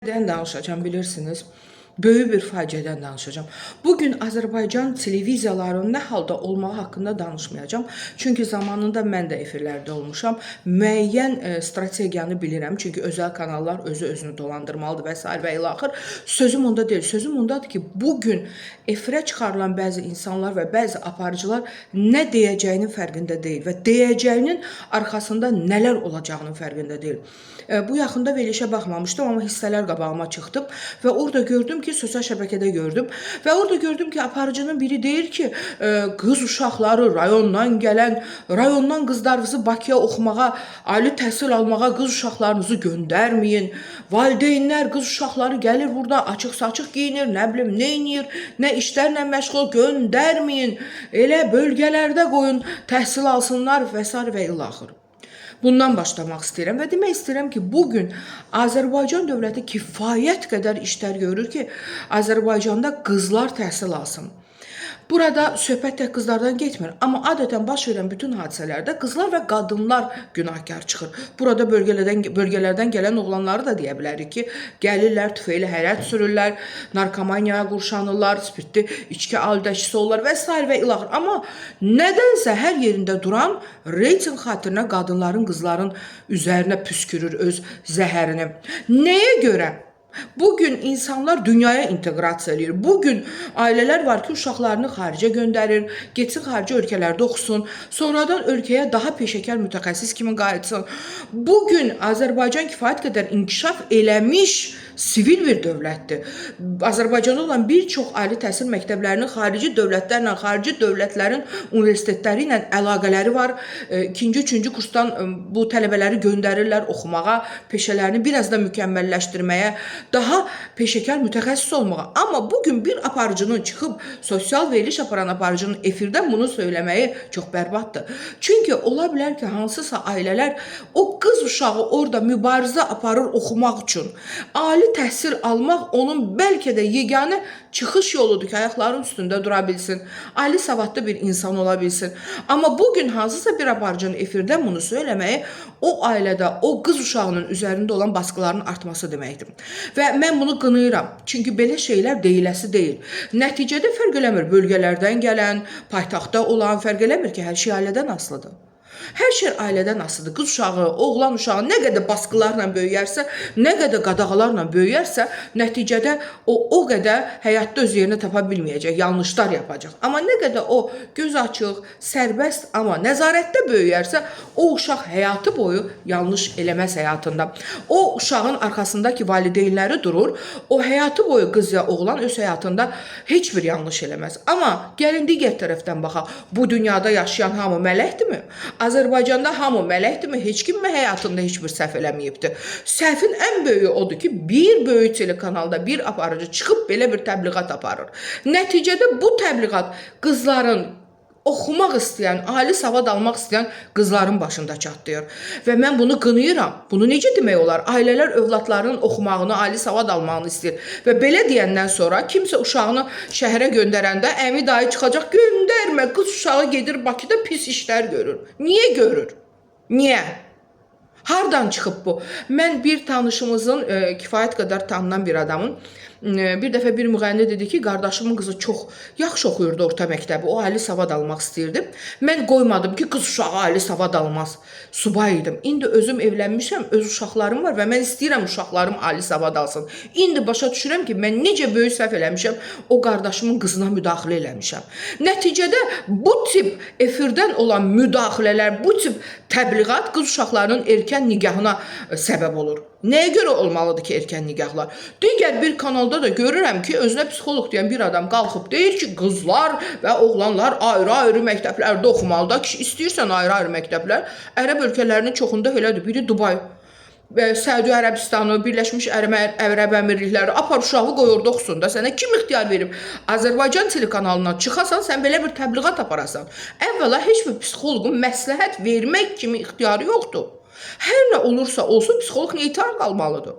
nədən danışacağım bilirsiniz? Böyük bir faciədən danışacağım. Bugün Azərbaycan televiziyalarının nə halda olmağı haqqında danışmayacağım. Çünki zamanında mən də efirlərdə olmuşam. Müəyyən strategiyanı bilirəm. Çünki özəl kanallar özünü dolandırmalıdır və s. və ilaxır. Sözüm onda deyil. Sözüm ondadır ki, bugün efirə çıxarılan bəzi insanlar və bəzi aparıcılar nə deyəcəyinin fərqində deyil və deyəcəyinin arxasında nələr olacağının fərqində deyil. Bu yaxında verilişə baxmamışdım, amma hissələr qabağıma çıxdım və orada gördüm ki, sosial şəbəkədə gördüm və orada gördüm ki, aparıcının biri deyir ki, qız uşaqları rayondan qızlarınızı Bakıya oxumağa, ali təhsil almağa qız uşaqlarınızı göndərməyin. Valideynlər qız uşaqları gəlir burada açıq-saçıq giyinir, nə bilim, nə edir, nə işlərlə məşğul, göndərməyin. Elə bölgələrdə qoyun, təhsil alsınlar və s. və ilaxır. Bundan başlamaq istəyirəm və demək istəyirəm ki, bugün Azərbaycan dövləti kifayət qədər işlər görür ki, Azərbaycanda qızlar təhsil alsın. Burada söhbət tək qızlardan getmir, amma adətən baş verən bütün hadisələrdə qızlar və qadınlar günahkar çıxır. Burada bölgələrdən gələn oğlanları da deyə bilərik ki, gəlirlər, tüfeyli hərət sürürlər, narkomaniyaya qurşanırlar, spirtli içki alüdəçisi olurlar və s. və ilaxır. Amma nədənsə hər yerində duran reyting xatirinə qadınların, qızların üzərinə püskürür öz zəhərini. Nəyə görə? Bugün insanlar dünyaya inteqrasiya edir. Bugün ailələr var ki, uşaqlarını xaricə göndərir, getsin xarici ölkələrdə oxusun, sonradan ölkəyə daha peşəkar mütəxəssis kimi qayıtsın. Bugün Azərbaycan kifayət qədər inkişaf eləmiş sivil bir dövlətdir. Azərbaycanda olan bir çox ali təhsil məktəblərinin xarici dövlətlərlə, xarici dövlətlərin universitetləri ilə əlaqələri var. İkinci, üçüncü kursdan bu tələbələri göndərirlər oxumağa, peşələrini biraz da mükəmməlləşdirməyə, daha peşəkar mütəxəssis olmağa. Amma bugün bir aparıcının çıxıb, sosial veriliş aparan aparıcının efirdən bunu söyləməyi çox bərbaddır. Çünki ola bilər ki, hansısa ailələr o qız uşağı orada mübarizə aparır oxumaq üçün. Ali təhsil almaq onun bəlkə də yeganə çıxış yoludur ki, ayaqların üstündə dura bilsin, ali savadlı bir insan ola bilsin. Amma bugün hansısa bir aparıcının efirdən bunu söyləməyi o ailədə, o qız uşağının üzərində olan baskıların artması deməkdir. Və mən bunu qınayıram. Çünki belə şeylər deyiləsi deyil. Nəticədə fərq eləmir bölgələrdən gələn, paytaxtda olan fərq eləmir ki, hər şey ailədən asılıdır. Hər şey ailədən asılıdır. Qız uşağı, oğlan uşağı nə qədər baskılarla böyüyərsə, nə qədər qadağalarla böyüyərsə, nəticədə o qədər həyatda öz yerini tapa bilməyəcək, yanlışlar yapacaq. Amma nə qədər o göz açıq, sərbəst, amma nəzarətdə böyüyərsə, o uşaq həyatı boyu yanlış eləməz həyatında. O uşağın arxasındakı valideynləri durur, o həyatı boyu qız ya oğlan öz həyatında heç bir yanlış eləməz. Amma gəlin digər tərəfdən baxaq, bu dünyada yaşayan hamı mələkdirmi? Azərbaycanda hamı mələkdirmi? Heç kim həyatında heç bir səhv eləməyibdir. Səhvin ən böyüyü odur ki, bir böyük telekanalda bir aparıcı çıxıb belə bir təbliğat aparır. Nəticədə bu təbliğat qızların oxumaq istəyən, ali savad almaq istəyən qızların başında çatlayır. Və mən bunu qınayıram. Bunu necə demək olar? Ailələr övladlarının oxumağını, ali savad almağını istəyir. Və belə deyəndən sonra kimsə uşağını şəhərə göndərəndə əmi dayı çıxacaq, göndərmə, qız uşağı gedir Bakıda pis işlər görür. Niyə görür? Niyə? Hardan çıxıb bu? Mən bir tanışımızın, kifayət qədər tanınan bir adamın, bir dəfə bir müğənni dedi ki, qardaşımın qızı çox yaxşı oxuyurdu orta məktəbi, o ali savad almaq istəyirdi. Mən qoymadım ki, qız uşağı ali savad almaz. Subay idim. İndi özüm evlənmişəm, öz uşaqlarım var və mən istəyirəm uşaqlarım ali savad alsın. İndi başa düşürəm ki, mən necə böyük səhv eləmişəm, o qardaşımın qızına müdaxilə eləmişəm. Nəticədə bu tip efirdən olan müdaxilələr, bu tip təbliğat qız uşaqlarının erkən nigahına səbəb olur. Nəyə görə olmalıdır ki, erkən nigahlar? Digər bir kanalda da görürəm ki, özünə psixoloq deyən bir adam qalxıb deyir ki, qızlar və oğlanlar ayrı-ayrı məktəblərdə oxumalıdır. Kişi istəyirsən ayrı-ayrı məktəblər. Ərəb ölkələrinin çoxunda elədir. Biri Dubay, Səudi Ərəbistanı, Birləşmiş Ərəb Əmirlikləri apar uşağı qoy orada oxusun da. Sənə kim ixtiyar verib? Azərbaycan telekanalından çıxasan, sən belə bir təbliğat aparasan. Əvvəla heç bir psixoloqun məsləhət vermək kimi ixtiyarı yoxdur. Hər nə olursa olsun, psixoloq neytral qalmalıdır.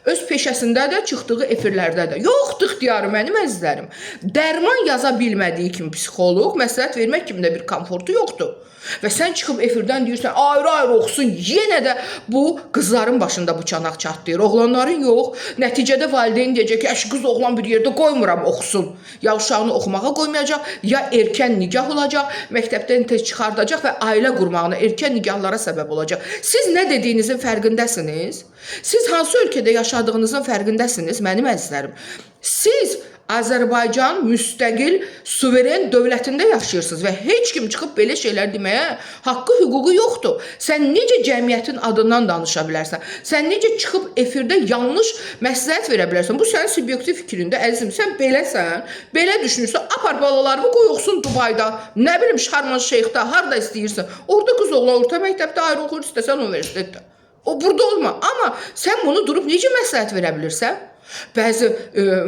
Öz peşəsində də, çıxdığı efirlərdə də. Yoxdur ixtiyarı mənim əzizlərim. Dərman yaza bilmədiyi kimi psixoloq məsləhət vermək kimi də bir komfortu yoxdur. Və sən çıxıb efirdən deyirsən, ayrı-ayrı oxusun. Yenə də bu qızların başında bu çanaq çatlayır. Oğlanların yox. Nəticədə valideyn deyəcək ki, əş qız oğlan bir yerdə qoymuram oxusun. Ya uşağını oxumağa qoymayacaq, ya erkən nikah olacaq, məktəbdən tez çıxardacaq və ailə qurmağına, erkən nikahlara səbəb olacaq. Siz nə dediyinizin fərqindəsiniz? Siz hansı ölkədə yaşadığınızın fərqindəsiniz, mənim əzizlərim? Siz Azərbaycan müstəqil, suveren dövlətində yaşayırsınız və heç kim çıxıb belə şeylər deməyə haqqı, hüququ yoxdur. Sən necə cəmiyyətin adından danışa bilərsən? Sən necə çıxıb efirdə yanlış məsləhət verə bilərsən? Bu sənin subyektiv fikrində, əzizim. Sən beləsən, belə düşünürsən, apar balalarımı qoy oxusun Dubayda, nə bilim Şarm Şeyxdə, harda istəyirsən. Orada qız oğlan orta məktəbdə ayrı oxuyur, istəsən universitetdə. O burada olma. Amma sən bunu durub necə məsləhət verə bilirsən? Bəzi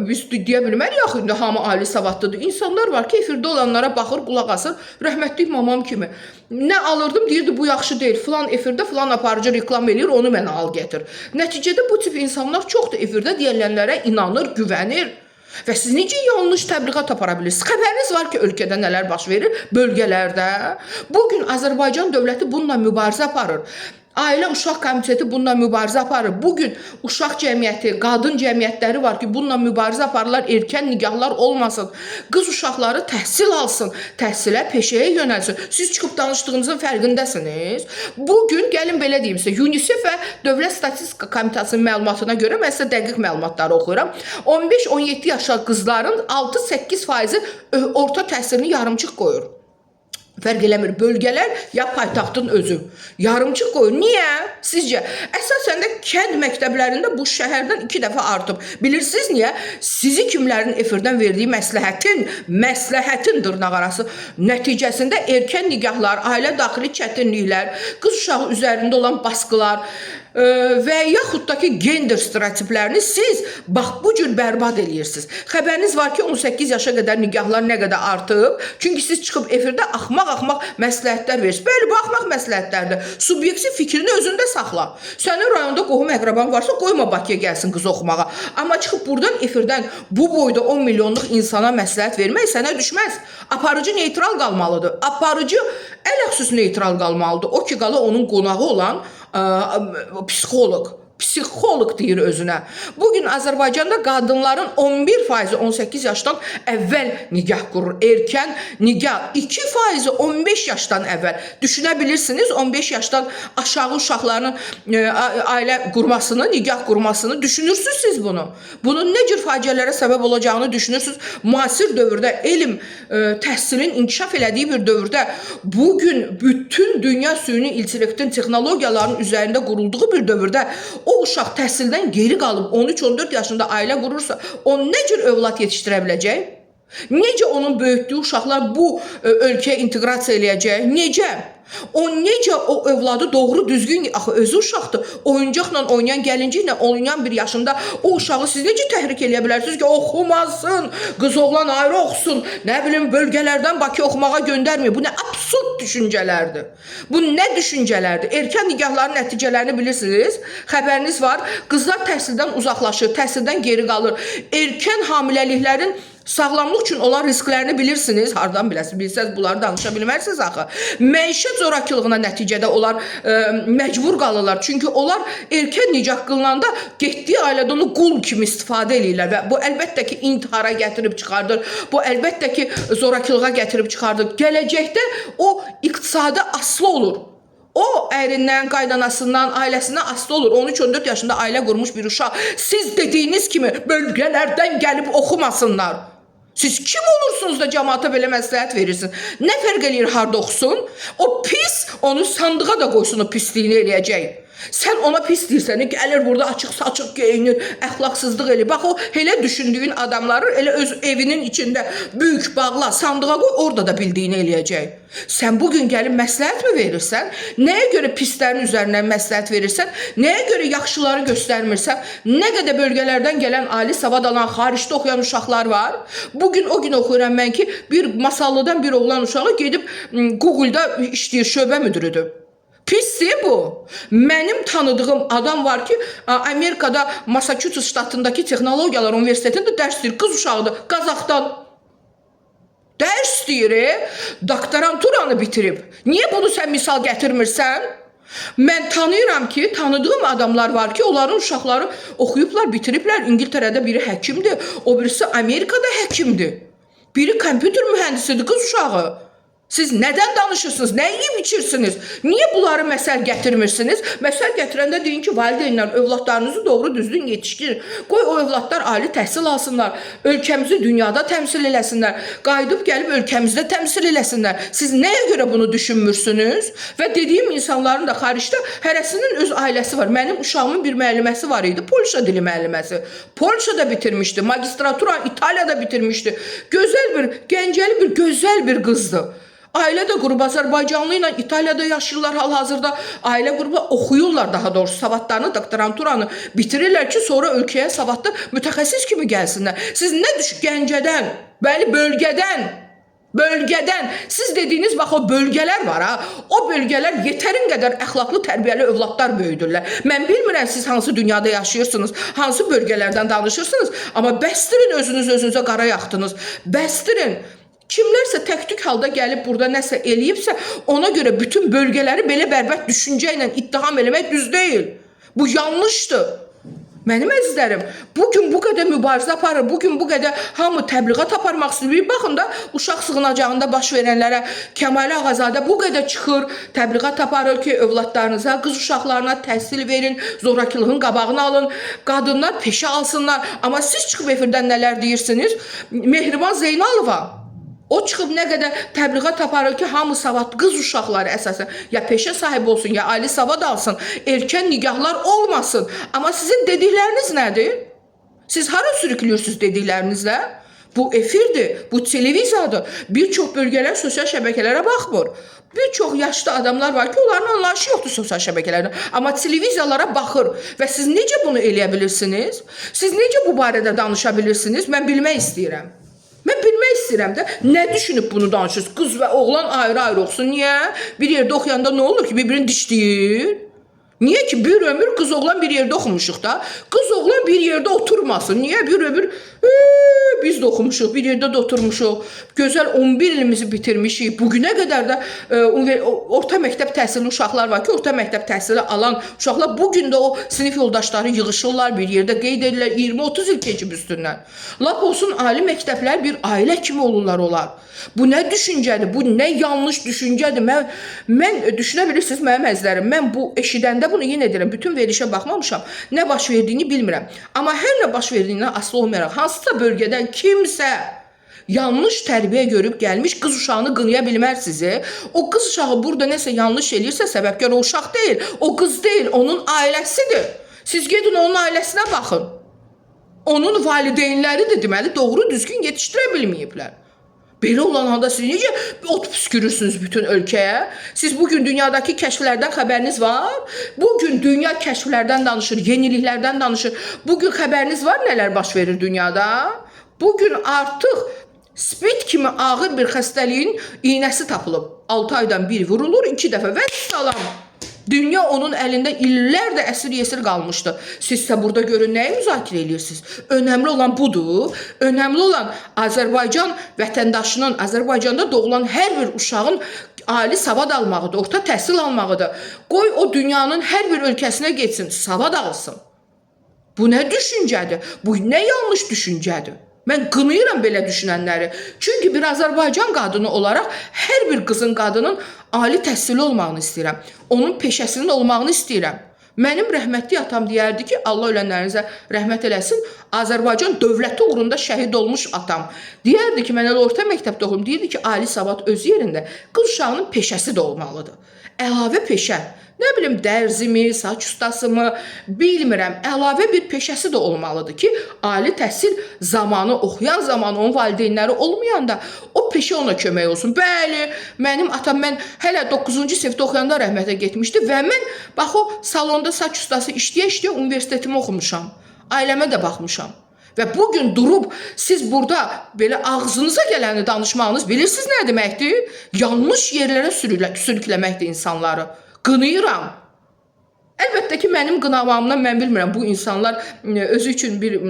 biz deyə bilmərik axı, indi hamı ali savadlıdır. İnsanlar var ki, efirdə olanlara baxır, qulaq asır. Rəhmətlik mamam kimi. Nə alırdım, deyirdi bu yaxşı deyil. Filan efirdə filan aparıcı reklam eləyir, onu mənə al gətir. Nəticədə bu tip insanlar çoxdur, efirdə deyilənlərə inanır, güvənir. Və siz necə yanlış təbliğat apara bilirsiniz? Xəbəriniz var ki, ölkədə nələr baş verir, bölgələrdə. Bugün Azərbaycan dövləti bununla mübarizə aparır. Ailə Uşaq Komiteti bununla mübarizə aparır. Bugün uşaq cəmiyyəti, qadın cəmiyyətləri var ki, bununla mübarizə aparırlar, erkən nikahlar olmasın. Qız uşaqları təhsil alsın, təhsilə, peşəyə yönəlsin. Siz çıxıb danışdığınızın fərqindəsiniz. Bugün, gəlin belə deyim sizə, UNICEF və Dövlət Statistika Komitəsinin məlumatına görə, mən sizə dəqiq məlumatları oxuyuram. 15-17 yaşlı qızların 6-8% orta təhsilini yarımçıq qoyur. Fərq eləmir, bölgələr ya paytaxtın özü. Yarımçıq qoyur. Niyə? Sizcə? Əsasən də kənd məktəblərində bu şəhərdən 2 dəfə artıb. Bilirsiniz niyə? Sizi kimlərin efirdən verdiyi məsləhətin dırnaqarası nəticəsində erkən nikahlar, ailə daxili çətinliklər, qız uşağı üzərində olan baskılar və yaxud da ki, gender stereotiplərini siz bax bu cür bərbad eləyirsiniz. Xəbəriniz var ki, 18 yaşa qədər nikahlar nə qədər artıb? Çünki siz çıxıb efirdə axmaq məsləhətlər verirsiniz. Bəli, bu axmaq məsləhətlərdir. Subyektiv fikrini özündə saxla. Sənin rayonda qohum əqraban varsa, qoyma Bakıya gəlsin qız oxumağa. Amma çıxıb buradan efirdən bu boyda 10 milyonluq insana məsləhət vermək sənə düşməz. Aparıcı neytral qalmalıdır. Aparıcı ələxüsus neytral qalmalıdır. O ki, qala onun qonağı olan psixoloq deyir özünə. Bugün Azərbaycanda qadınların 11% 18 yaşdan əvvəl nikah qurur. Erkən nikah 2% 15 yaşdan əvvəl. Düşünə bilirsiniz, 15 yaşdan aşağı uşaqların ailə qurmasını, nikah qurmasını düşünürsünüz siz bunu. Bunun nə cür faciələrə səbəb olacağını düşünürsünüz. Müasir dövrdə elm, təhsilin inkişaf elədiyi bir dövrdə bugün bütün dünya süni intellektin, texnologiyaların üzərində qurulduğu bir dövrdə o uşaq təhsildən geri qalıb 13-14 yaşında ailə qurursa, o nə cür övlad yetişdirə biləcək? Necə onun böyütdüyü uşaqlar bu ölkəyə inteqrasiya eləyəcək? Necə? O necə o övladı doğru düzgün, axı özü uşaqdır. Oyuncaqla oynayan, gəlinciklə oynayan bir yaşında o uşağı siz necə təhrik eləyə bilərsiniz ki, oxumasın, qız oğlan ayrı oxusun, nə bilim bölgələrdən Bakı oxumağa göndərmir. Bu nə absurd düşüncələrdir. Bu nə düşüncələrdir? Erkən nikahların nəticələrini bilirsiniz. Xəbəriniz var. Qızlar təhsildən uzaqlaşır, təhsildən geri qalır. Erkən hamiləliklərin sağlamlıq üçün olan risklərini bilirsiniz. Hardan biləsiniz? Bilsəz bunları danışa bilmərsiniz axı. Məişət zorakılığına nəticədə onlar məcbur qalırlar. Çünki onlar erkən nikah qılınanda getdiyi ailədə onu qul kimi istifadə edirlər və bu əlbəttə ki, intihara gətirib çıxardır. Bu əlbəttə ki, zorakılığa gətirib çıxardır. Gələcəkdə o iqtisada asılı olur. O ərindən, qaydanasından, ailəsindən asılı olur. 13-14 yaşında ailə qurmuş bir uşaq. Siz dediyiniz kimi bölgələrdən gəlib oxumasınlar. Siz kim olursunuz da cəmaata belə məsləhət verirsiniz? Nə fərq eləyir harda oxusun? O pis, onu sandığa da qoysun, o pisliyini eləyəcək. Sən ona pis deyirsən, gəlir burada açıq-saçıq geyinir, əxlaqsızlıq eləyir. Bax, o elə düşündüyün adamları elə öz evinin içində böyük bağla, sandığa qoy, orada da bildiyini eləyəcək. Sən bugün gəlib məsləhət mi verirsən? Nəyə görə pislərin üzərindən məsləhət verirsən? Nəyə görə yaxşıları göstərmirsən? Nə qədər bölgələrdən gələn ali savad alan, xaricdə oxuyan uşaqlar var? Bugün o gün oxuyuram mən ki, bir masallıdan bir oğlan uşağı gedib Google-da işləyir, şöbə müdürüdür. Pisdir bu. Mənim tanıdığım adam var ki, Amerikada Massachusetts ştatındakı Texnologiyalar Universitetində dərs deyir. Qız uşağıdır, Qazaxdan. Dərs deyir, doktoranturanı bitirib. Niyə bunu sən misal gətirmirsən? Mən tanıyıram ki, tanıdığım adamlar var ki, onların uşaqları oxuyublar, bitiriblər. İngiltərədə biri həkimdir, o birisi Amerikada həkimdir. Biri kompüter mühəndisidir, qız uşağı. Siz nədən danışırsınız? Nə yiyib içirsiniz? Niyə bunları məsəl gətirmirsiniz? Məsəl gətirəndə deyin ki, valideynlər övladlarınızı doğru düzgün yetişdirin. Qoy o övladlar ali təhsil alsınlar. Ölkəmizi dünyada təmsil eləsinlər. Qayıdıb gəlib ölkəmizdə təmsil eləsinlər. Siz nəyə görə bunu düşünmürsünüz? Və dediyim insanların da xaricdə hərəsinin öz ailəsi var. Mənim uşağımın bir müəlliməsi var idi. Polşa dili müəlliməsi. Polşada bitirmişdi. Magistratura İtaliyada bitirmişdi. Gözəl bir, gəncəli bir, gözəl bir qızdı. Ailə də qrup Azərbaycanlı ilə İtaliyada yaşayırlar hal-hazırda. Ailə qrupu oxuyurlar daha doğrusu savadlarını, doktoranturanı bitirirlər ki, sonra ölkəyə savadlı mütəxəssis kimi gəlsinlər. Siz nə Gəncədən, bəli bölgədən, siz dediyiniz bax o bölgələr var ha, o bölgələr yetərin qədər əxlaqlı, tərbiyəli övladlar böyüdürlər. Mən bilmirəm siz hansı dünyada yaşayırsınız, hansı bölgələrdən danışırsınız, amma bəstirin özünüzə qara yaxdınız, bəstirin. Kimlərsə tək-tük halda gəlib burada nəsə eləyibsə, ona görə bütün bölgələri belə bərbət düşüncə ilə ittiham eləmək düz deyil. Bu yanlışdır. Mənim əzizlərim, bugün bu qədər mübarizə aparır, bugün bu qədər hamı təbliğat aparmaq istəyir. Baxın da, uşaq sığınacağında baş verənlərə Kəmal Ağazadə bu qədər çıxır, təbliğat aparır ki, övladlarınıza, qız uşaqlarına təhsil verin, zorakılığın qabağını alın, qadınlar peşə alsınlar. Amma siz çıxıb efirdən nələr deyirsiniz? Mehriban Zeynalova, o çıxıb nə qədər təbliğat aparır ki, hamı savadlı qız uşaqları əsasən ya peşə sahibi olsun, ya ali savad alsın, erkən nigahlar olmasın. Amma sizin dedikləriniz nədir? Siz hara sürüklüyorsunuz dediklərinizlə? Bu efirdir, bu televiziyadır. Bir çox bölgələr sosial şəbəkələrə baxmır. Bir çox yaşlı adamlar var ki, onların anlayışı yoxdur sosial şəbəkələrdə. Amma televiziyalara baxır və siz necə bunu eləyə bilirsiniz? Siz necə bu barədə danışa bilirsiniz? Mən bilmək istəyirəm. Mən bilmək istəyirəm də, nə düşünüb bunu danışırsınız? Qız və oğlan ayrı-ayrı oxusun. Niyə? Bir yerdə oxuyanda nə olur ki, birbirini dişləyir? Niyə ki, bir ömür qız oğlan bir yerdə oxumuşuq da? Qız oğlan bir yerdə oturmasın. Niyə? Bir ömür biz də oxumuşuq, bir yerdə də oturmuşuq. Gözəl 11 ilimizi bitirmişik. Bugünə qədər də orta məktəb təhsilli uşaqlar var ki, orta məktəb təhsili alan uşaqlar bugün də o sinif yoldaşları yığışırlar, bir yerdə qeyd edirlər, 20-30 il keçib üstündən. Lap olsun, ali məktəblər bir ailə kimi olurlar onlar. Bu nə düşüncədir? Bu nə yanlış düşüncədir? Mən düşünə bilirsiniz mənim əzizlərim. Mən bu eşidəndə bunu yenə edirəm. Bütün verilişə baxmamışam. Nə baş verdiyini bilmirəm. Amma hər nə baş verdiyindən asılı olmayaraq, hansısa bölgədən kimsə yanlış tərbiyə görüb gəlmiş qız uşağını qınaya bilməz sizi. O qız uşağı burada nəsə yanlış eləyirsə, səbəbkar o uşaq deyil, o qız deyil, onun ailəsidir. Siz gedin onun ailəsinə baxın. Onun valideynləri də deməli doğru düzgün yetişdirə bilməyiblər. Belə olan halda siz necə ot püskürürsünüz bütün ölkəyə? Siz bugün dünyadakı kəşflərdən xəbəriniz var? Bugün dünya kəşflərdən danışır, yeniliklərdən danışır. Bugün xəbəriniz var nələr baş verir dünyada? Bugün artıq spid kimi ağır bir xəstəliyin iynəsi tapılıb. 6 aydan bir vurulur, 2 dəfə və salam. Dünya onun əlində illərdə əsir-yesir qalmışdı. Sizsə burada görün nəyi müzakirə edirsiniz? Önəmli olan budur. Önəmli olan Azərbaycan vətəndaşının, Azərbaycanda doğulan hər bir uşağın ali savad almağıdır, orta təhsil almağıdır. Qoy o dünyanın hər bir ölkəsinə getsin, savad alsın. Bu nə düşüncədir? Bu nə yanlış düşüncədir? Mən qınayıram belə düşünənləri. Çünki bir Azərbaycan qadını olaraq hər bir qızın, qadının ali təhsili olmağını istəyirəm. Onun peşəsinin olmağını istəyirəm. Mənim rəhmətli atam deyərdi ki, Allah ölənlərinizə rəhmət eləsin, Azərbaycan dövləti uğrunda şəhid olmuş atam. Deyərdi ki, mən elə orta məktəbdə oxum, deyirdi ki, ali savad öz yerində qız uşağının peşəsi də olmalıdır. Əlavə peşə. Nə bilim, dərzimi, saç ustasımı, bilmirəm, əlavə bir peşəsi də olmalıdır ki, ali təhsil zamanı, oxuyan zamanı onun valideynləri olmayanda o peşə ona kömək olsun. Bəli, mənim atam, mən hələ 9-cu sinifdə oxuyanda rəhmətə getmişdi və mən bax o salonda saç ustası işləyə-işləyə universitetimi oxumuşam. Ailəmə də baxmışam. Və bugün durub siz burada belə ağzınıza gələni danışmağınız bilirsiniz nə deməkdir? Yanlış yerlərə sürükləməkdir insanları. Qınayıram. Əlbəttə ki, mənim qınamağımdan mən bilmirəm bu insanlar özü üçün bir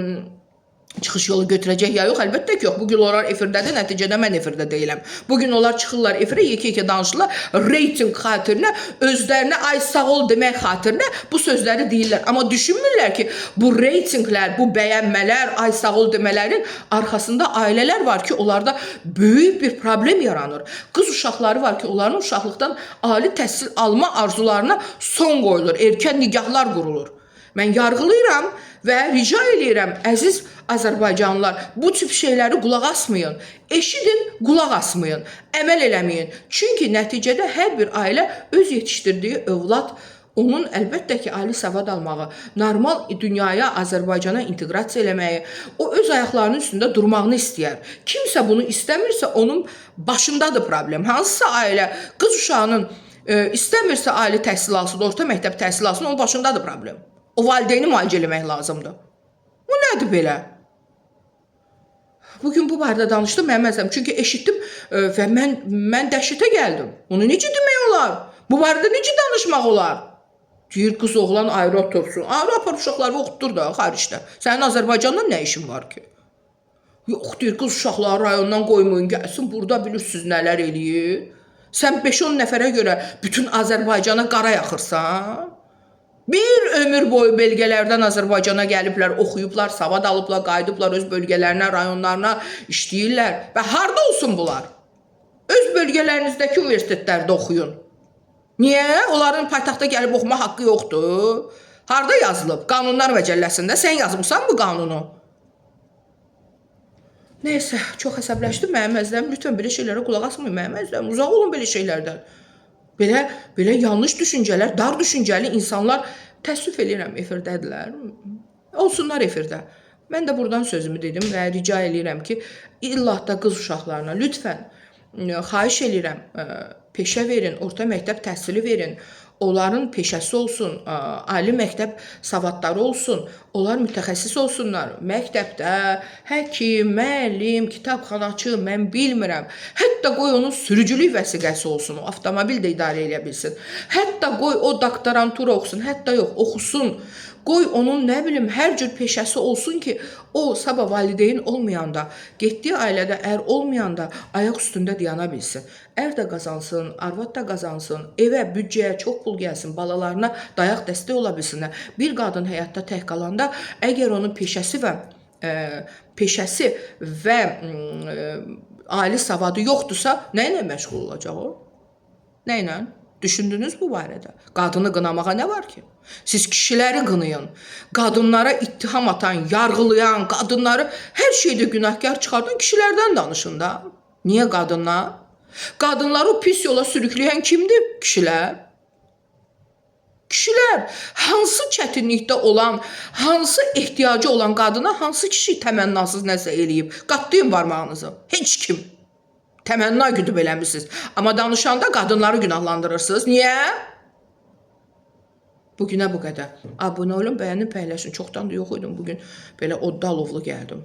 çıxış yolu götürəcək ya yox, əlbəttə ki, yox. Bugün onlar efirdədir, nəticədə mən efirdə deyiləm. Bugün onlar çıxırlar efirə, yekə-yekə danışırlar, reyting xatirinə, özlərinə ay sağ ol demək xatirinə bu sözləri deyirlər. Amma düşünmürlər ki, bu reytinglər, bu bəyənmələr, ay sağ ol demələrin arxasında ailələr var ki, onlarda böyük bir problem yaranır. Qız uşaqları var ki, onların uşaqlıqdan ali təhsil alma arzularına son qoyulur, erkən nigahlar qurulur. Mən yargılayıram və rica edirəm, əziz Azərbaycanlılar, bu tip şeyləri qulaq asmayın. Eşidin, qulaq asmayın, əməl eləməyin. Çünki nəticədə hər bir ailə öz yetişdirdiyi övlad, onun əlbəttə ki, ali savad almağı, normal dünyaya, Azərbaycana inteqrasiya eləməyi, o öz ayaqlarının üstündə durmağını istəyər. Kimsə bunu istəmirsə, onun başındadır problem. Hansısa ailə qız uşağının istəmirsə ali təhsil alsın, orta məktəb təhsil alsın, onun başındadır problem. O valideyni müalicə eləmək lazımdır. Bu nədir belə? Bugün bu barədə danışdım, mənim əzəm. Çünki eşitdim və mən dəhşətə gəldim. Onu necə demək olar? Bu barədə necə danışmaq olar? Deyir, qız oğlan ayrı otursun. Ayrı apar uşaqları oxutur da xaricdə. Sənin Azərbaycandan nə işin var ki? Yox, deyir, qız uşaqları rayondan qoymayın, gəlsin, burada bilirsiniz nələr eləyir. Sən 5-10 nəfərə görə bütün Azərbaycana qara yaxırsan. Bir ömür boyu bölgələrdən Azərbaycana gəliblər, oxuyublar, savad alıblar, qayıdıblar öz bölgələrinə, rayonlarına işləyirlər. Və harda olsun bunlar? Öz bölgələrinizdəki universitetlərdə oxuyun. Niyə? Onların paytaxta gəlib oxuma haqqı yoxdur. Harda yazılıb? Qanunlar məcəlləsində. Sən yazmısan bu qanunu? Neysə, çox əsəbləşdim mənim əzizlərim. Lütfən belə şeylərə qulaq asmayın mənim əzizlərim. Uzaq olun belə şeylərdən. Belə yanlış düşüncələr, dar düşüncəli insanlar təəssüf edirəm efirdədirlər. Olsunlar efirdə. Mən də buradan sözümü dedim və rica edirəm ki, illah da qız uşaqlarına lütfən xahiş edirəm, peşə verin, orta məktəb təhsili verin. Onların peşəsi olsun, ali məktəb savadları olsun, onlar mütəxəssis olsunlar. Məktəbdə həkim, müəllim, kitabxanaçı, mən bilmirəm. Hətta qoy onun sürücülük vəsiqəsi olsun, o avtomobil də idarə edə bilsin. Hətta qoy o doktorantura oxusun, hətta yox, oxusun. Qoy onun nə bilim hər cür peşəsi olsun ki, o sabah valideyn olmayanda, getdiyi ailədə ər olmayanda ayaq üstündə dayana bilsin. Ər də qazansın, arvad da qazansın, evə, büdcəyə çox pul gəlsin, balalarına dayaq dəstək ola bilsinlər. Bir qadın həyatda tək qalanda, əgər onun peşəsi və ali savadı yoxdursa, nə ilə məşğul olacaq o? Nə ilə? Düşündünüz bu barədə? Qadını qınamağa nə var ki? Siz kişiləri qınayın. Qadınlara ittiham atan, yargılayan, qadınları hər şeydə günahkar çıxardan kişilərdən danışın da. Niyə qadınlar? Qadınları o pis yola sürükləyən kimdir? Kişilər. Kişilər hansı çətinlikdə olan, hansı ehtiyacı olan qadına hansı kişi təmənnasız nəsə eləyib? Qatlayın barmağınızı. Heç kim. Təmənna güdüb eləmişsiniz. Amma danışanda qadınları günahlandırırsınız. Niyə? Bugünə bu qədər. Abunə olun, bəyənin, paylaşın. Çoxdan da yox idim. Bugün belə oddalovlu gəldim.